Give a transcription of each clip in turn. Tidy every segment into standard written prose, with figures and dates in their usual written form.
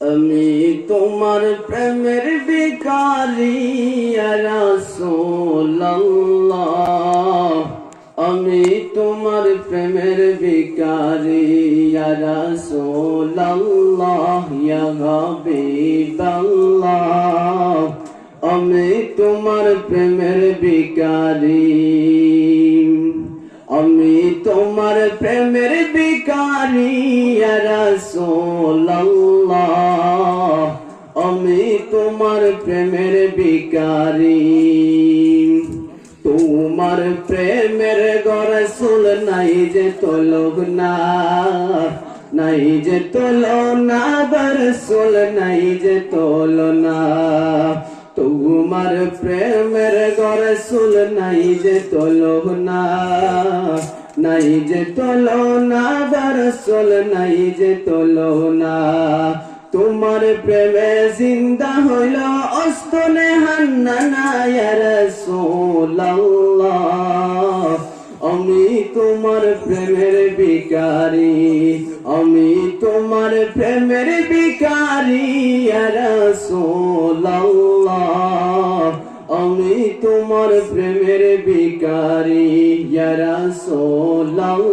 আমি তোমার প্রেমের ভিখারি ইয়া রাসূলুল্লাহ, আমি তোমার প্রেমের ভিখারি ইয়া রাসূলুল্লাহ, ইয়া হাবিবাল্লাহ, আমি তোমার প্রেমের ভিখারি, আমি তোমার প্রেমের ভিখারি ইয়া রাসূলুল্লাহ, আমি তোমার প্রেমের ভিখারি। তোমার প্রেমের রাসূল নাই যে তুলনা, নাই যে তুলনা, রাসূল নাই যে তুলনা। তোমার প্রেমের রাসূল নাই যে তুলনা, নাই যে তুলনা, রাসূল নাই যে তুলনা। তোমার প্রেমে জিন্দা হইল অস্তনে হান্নানা ইয়া রাসূলুল্লাহ, আমি তোমার প্রেমের ভিখারি, আমি তোমার প্রেমের ভিখারি ইয়া রাসূলুল্লাহ, আমি তোমার প্রেমের ভিখারি ইয়া রাসূলুল্লাহ,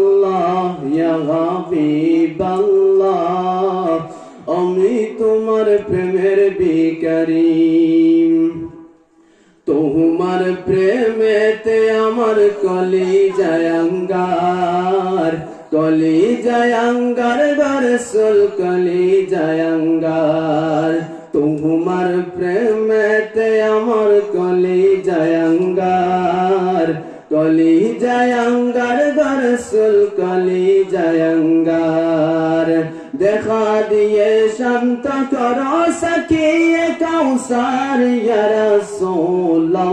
ইয়া হাবিবাল্লাহ, আমি তোমার প্রেমের ভিখারি। তোমার প্রেমেতে আমার কলিজায় আঙ্গার, কলিজায় আঙ্গার, রাসূল কলিজায় আঙ্গার। তোমার প্রেমেতে আমার কলিজায় আঙ্গার, কলিজায় আঙ্গার, রাসূল কলিজায় আঙ্গার। দেখা দিয়ে শান্ত করো সাকিয়ে কাউসার ইয়া রাসূলুল্লাহ,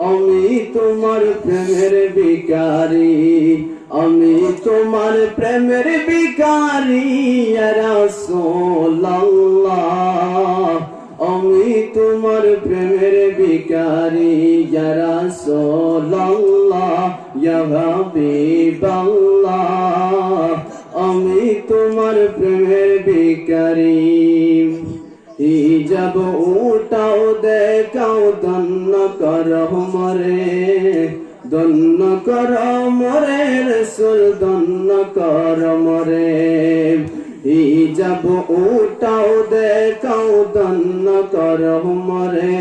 আমি তোমার প্রেমের ভিখারি, আমি তোমার প্রেমের ভিখারি ইয়া রাসূলুল্লাহ, আমি তোমার প্রেমের ভিখারি ইয়া রাসূলুল্লাহ, ইয়া হাবিবাল্লাহ, আমি তোমার প্রেমের ভিখারি। হিজাব উঠাও দেখাও ধন্য করো মরে, ধন্য করো মরে, রাসূল ধন্য করো মরে। হিজাব উঠাও দেখাও ধন্য করো মরে,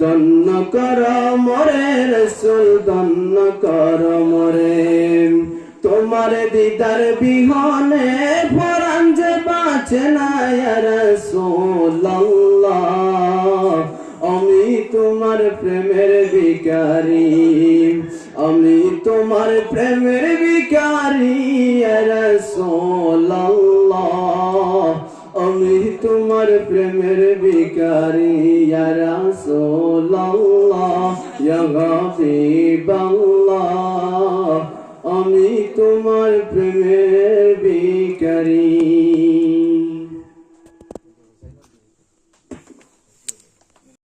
ধন্য করো মরে, রাসূল ধন্য করো মরে। তোমার দিদার বিহনে পরাণ যে বাঁচে না ইয়া রাসূলুল্লাহ, আমি তোমার প্রেমের ভিখারি, আমি তোমার প্রেমের ভিখারি ইয়া রাসূলুল্লাহ, আমি তোমার প্রেমের ভিখারি ইয়া রাসূলুল্লাহ, ইয়া হাবিবাল্লাহ, আমি তোমার প্রেমের ভিখারি।